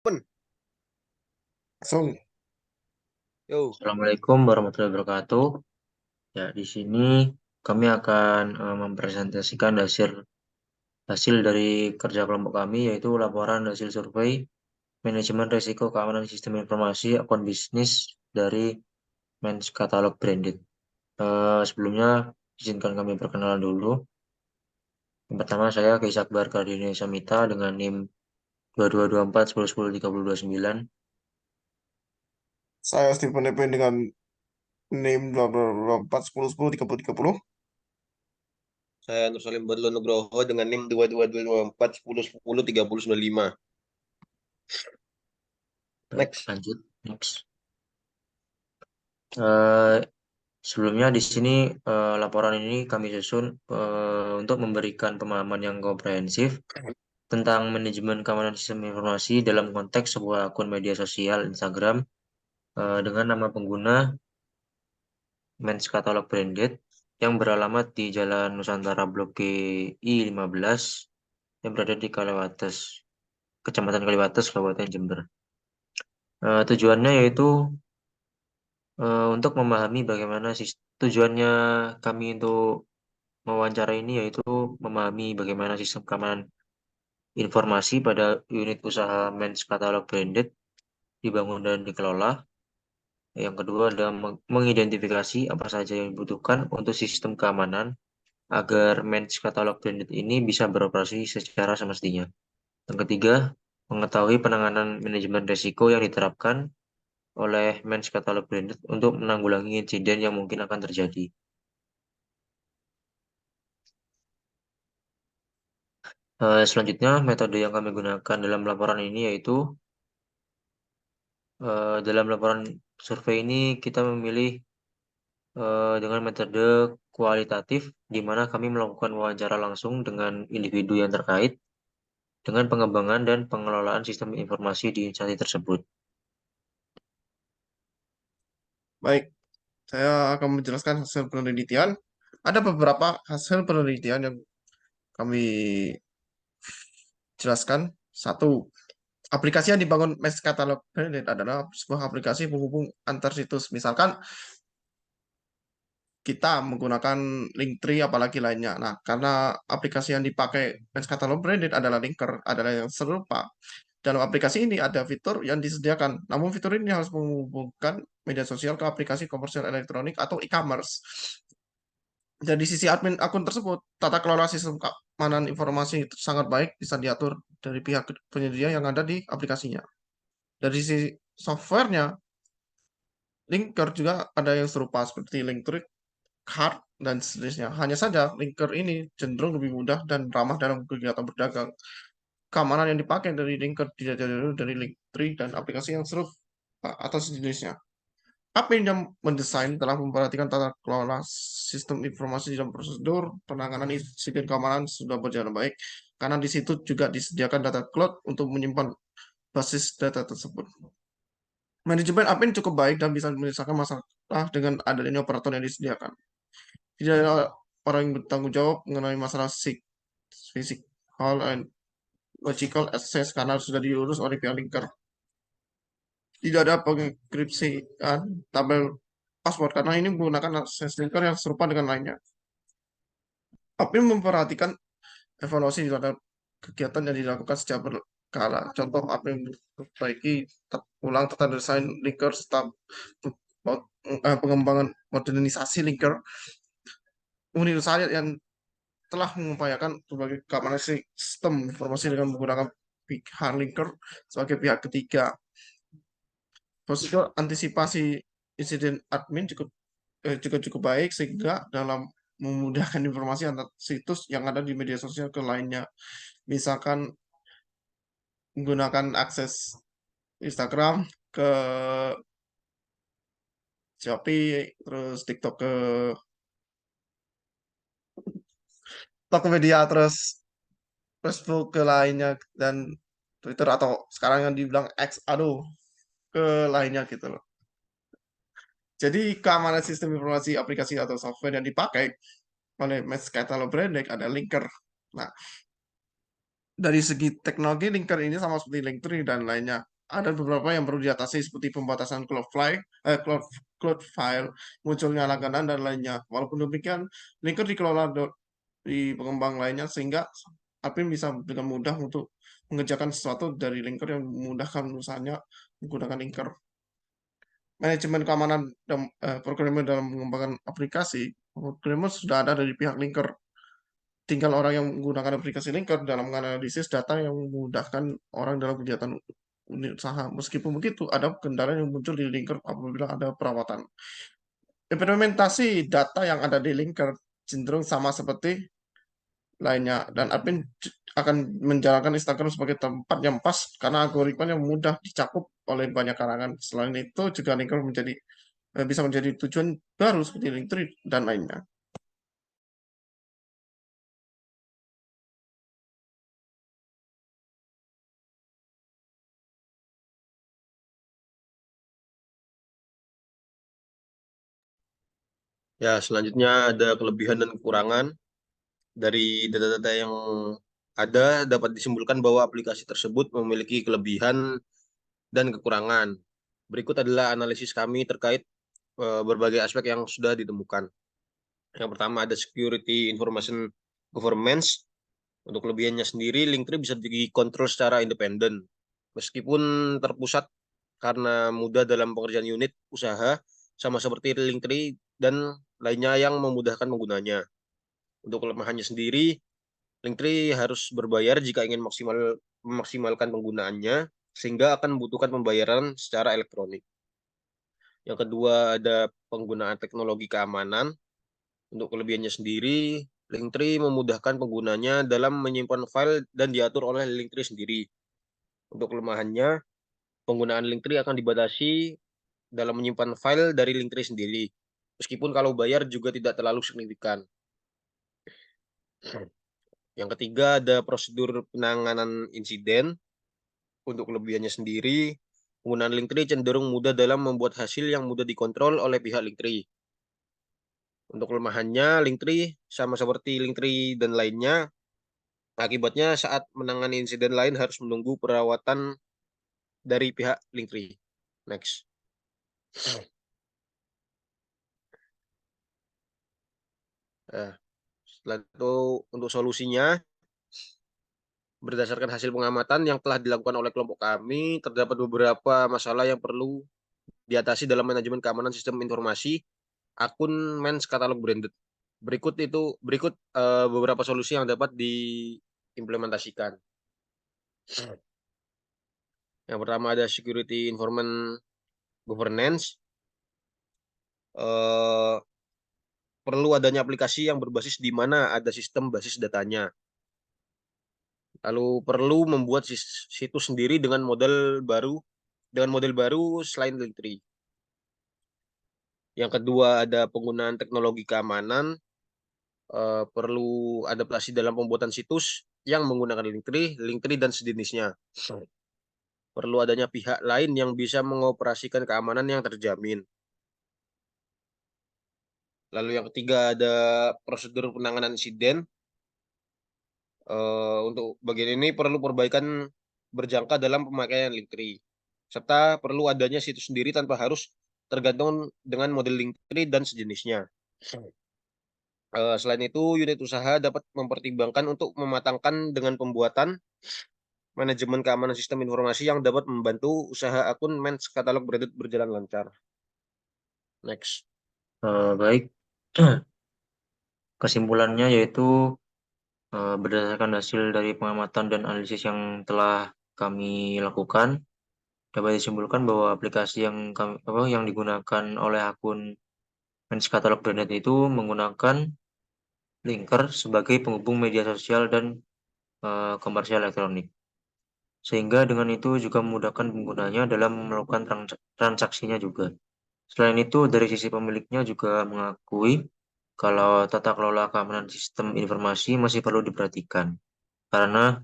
Pun, Langsung. yo, Assalamualaikum warahmatullahi wabarakatuh. Ya, di sini kami akan mempresentasikan hasil hasil dari kerja kelompok kami, yaitu laporan hasil survei manajemen risiko keamanan sistem informasi akun bisnis dari Mens Katalog Branded. Sebelumnya izinkan kami perkenalan dulu. Yang pertama, saya Keis Akbar Kardini Samita dengan NIM 2224 1010 3029. Saya Stephen EP dengan name bla bla bla 4 10 10 30 30. saya Nur Salim Badlo Nugroho dengan NIM 222410103095. Baik, Next. lanjut. Next. Eh, Sebelumnya di sini laporan ini kami susun untuk memberikan pemahaman yang komprehensif tentang manajemen keamanan sistem informasi dalam konteks sebuah akun media sosial Instagram dengan nama pengguna Mens Katalog Branded yang beralamat di Jalan Nusantara Blok G I 15 yang berada di Kaliwates, Kecamatan Kaliwates, Kabupaten Jember. Tujuannya yaitu untuk memahami bagaimana tujuannya kami untuk mewawancara ini yaitu memahami bagaimana sistem keamanan informasi pada unit usaha Mens Katalog Branded dibangun dan dikelola. Yang kedua adalah mengidentifikasi apa saja yang dibutuhkan untuk sistem keamanan agar Mens Katalog Branded ini bisa beroperasi secara semestinya. Yang ketiga, mengetahui penanganan manajemen risiko yang diterapkan oleh Mens Katalog Branded untuk menanggulangi insiden yang mungkin akan terjadi. Selanjutnya, metode yang kami gunakan dalam laporan ini yaitu dalam laporan survei ini kita memilih dengan metode kualitatif, di mana kami melakukan wawancara langsung dengan individu yang terkait dengan pengembangan dan pengelolaan sistem informasi di instansi tersebut. Baik, saya akan menjelaskan hasil penelitian. Ada beberapa hasil penelitian yang kami jelaskan. Satu, aplikasi yang dibangun Mesh Catalog Branded adalah sebuah aplikasi penghubung antar situs. Misalkan kita menggunakan Linktree apalagi lainnya. Nah, karena aplikasi yang dipakai Mesh Catalog Branded adalah linker, adalah yang serupa. Dalam aplikasi ini ada fitur yang disediakan, namun fitur ini harus menghubungkan media sosial ke aplikasi komersial elektronik atau e-commerce. Dari sisi admin akun tersebut, tata kelola sistem keamanan informasi itu sangat baik bisa diatur dari pihak penyedia yang ada di aplikasinya. Dari sisi softwarenya, linker juga ada yang serupa seperti Linktree, Card, dan seterusnya. Hanya saja, linker ini cenderung lebih mudah dan ramah dalam kegiatan berdagang. Keamanan yang dipakai dari linker tidak jauh dari Linktree dan aplikasi yang serupa atau sejenisnya. Admin yang mendesain telah memperhatikan tata kelola sistem informasi dan prosedur penanganan insiden keamanan sudah berjalan baik, karena di situ juga disediakan data cloud untuk menyimpan basis data tersebut. Manajemen admin cukup baik dan bisa menyelesaikan masalah dengan adanya operator yang disediakan. Tidak ada orang yang bertanggung jawab mengenai masalah physical and logical access karena sudah diurus oleh pihak linker. Tidak ada pengenkripsian tabel password karena ini menggunakan akses linker yang serupa dengan lainnya. Tapi memperhatikan evaluasi terhadap kegiatan yang dilakukan secara berkala. Contoh apa yang memperbaiki ulang tata desain linker serta pengembangan modernisasi linker. Unit usaha yang telah mengupayakan berbagai keamanan sistem informasi dengan menggunakan pihak linker sebagai pihak ketiga. Prosedur antisipasi insiden admin juga cukup baik sehingga dalam memudahkan informasi antar situs yang ada di media sosial ke lainnya. Misalkan menggunakan akses Instagram ke Shopee, terus TikTok ke Tokopedia, terus Facebook ke lainnya, dan Twitter atau sekarang yang dibilang X, aduh, ke lainnya gitu loh. Jadi keamanan sistem informasi aplikasi atau software yang dipakai oleh Mesh Catalog Branding ada linker. Nah, dari segi teknologi linker ini sama seperti Linktree dan lainnya. Ada beberapa yang perlu diatasi seperti pembatasan cloud file, munculnya langganan dan lainnya. Walaupun demikian, linker dikelola di pengembang lainnya sehingga admin bisa dengan mudah untuk mengerjakan sesuatu dari linker yang memudahkan usahanya menggunakan linker. Manajemen keamanan dan programmer dalam mengembangkan aplikasi, programmer sudah ada dari pihak linker. Tinggal orang yang menggunakan aplikasi linker dalam menganalisis data yang memudahkan orang dalam kegiatan unit usaha. Meskipun begitu, ada kendala yang muncul di linker apabila ada perawatan. Implementasi data yang ada di linker cenderung sama seperti lainnya, dan admin akan menjalankan Instagram sebagai tempat yang pas karena algoritmanya mudah dicakup oleh banyak kalangan. Selain itu, juga linker bisa menjadi tujuan baru seperti Linktree dan lainnya. Ya, selanjutnya ada kelebihan dan kekurangan. Dari data-data yang ada dapat disimpulkan bahwa aplikasi tersebut memiliki kelebihan dan kekurangan. Berikut adalah analisis kami terkait berbagai aspek yang sudah ditemukan. Yang pertama ada security information governance. Untuk kelebihannya sendiri, Linktree bisa dikontrol secara independen. Meskipun terpusat karena mudah dalam pengerjaan unit usaha, sama seperti Linktree dan lainnya yang memudahkan penggunanya. Untuk kelemahannya sendiri, Linktree harus berbayar jika ingin memaksimalkan penggunaannya, sehingga akan membutuhkan pembayaran secara elektronik. Yang kedua ada penggunaan teknologi keamanan. Untuk kelebihannya sendiri, Linktree memudahkan penggunanya dalam menyimpan file dan diatur oleh Linktree sendiri. Untuk kelemahannya, penggunaan Linktree akan dibatasi dalam menyimpan file dari Linktree sendiri. Meskipun kalau bayar juga tidak terlalu signifikan. Yang ketiga ada prosedur penanganan insiden. Untuk kelebihannya sendiri, penggunaan Linktree cenderung mudah dalam membuat hasil yang mudah dikontrol oleh pihak Linktree. Untuk kelemahannya, Linktree sama seperti Linktree dan lainnya, akibatnya saat menangani insiden lain harus menunggu perawatan dari pihak Linktree. Next. Setelah itu untuk solusinya, berdasarkan hasil pengamatan yang telah dilakukan oleh kelompok kami, terdapat beberapa masalah yang perlu diatasi dalam manajemen keamanan sistem informasi akun Mens Katalog Branded. Berikut beberapa solusi yang dapat diimplementasikan. Yang pertama ada security information governance. Perlu adanya aplikasi yang berbasis di mana ada sistem basis datanya. Lalu perlu membuat situs sendiri dengan model baru selain Linktree. Yang kedua ada penggunaan teknologi keamanan. Perlu adaptasi dalam pembuatan situs yang menggunakan Linktree dan sejenisnya. Perlu adanya pihak lain yang bisa mengoperasikan keamanan yang terjamin. Lalu yang ketiga ada prosedur penanganan insiden. Untuk bagian ini perlu perbaikan berjangka dalam pemakaian Linktree. Serta perlu adanya situs sendiri tanpa harus tergantung dengan model Linktree dan sejenisnya. Selain itu, unit usaha dapat mempertimbangkan untuk mematangkan dengan pembuatan manajemen keamanan sistem informasi yang dapat membantu usaha akun Mens Katalog Branded berjalan lancar. Next. Baik, kesimpulannya yaitu berdasarkan hasil dari pengamatan dan analisis yang telah kami lakukan, dapat disimpulkan bahwa aplikasi yang digunakan oleh akun Mens Katalog Branded itu menggunakan linker sebagai penghubung media sosial dan komersial elektronik. Sehingga dengan itu juga memudahkan penggunanya dalam melakukan transaksinya juga. Selain itu, dari sisi pemiliknya juga mengakui kalau tata kelola keamanan sistem informasi masih perlu diperhatikan karena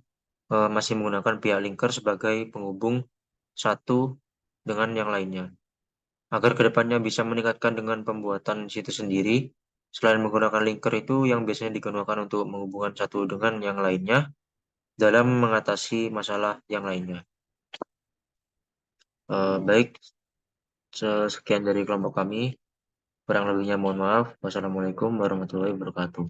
masih menggunakan pihak linker sebagai penghubung satu dengan yang lainnya. Agar kedepannya bisa meningkatkan dengan pembuatan situs sendiri, selain menggunakan linker itu yang biasanya digunakan untuk menghubungkan satu dengan yang lainnya, dalam mengatasi masalah yang lainnya. Baik, sekian dari kelompok kami. Kurang lebihnya mohon maaf. Wassalamualaikum warahmatullahi wabarakatuh.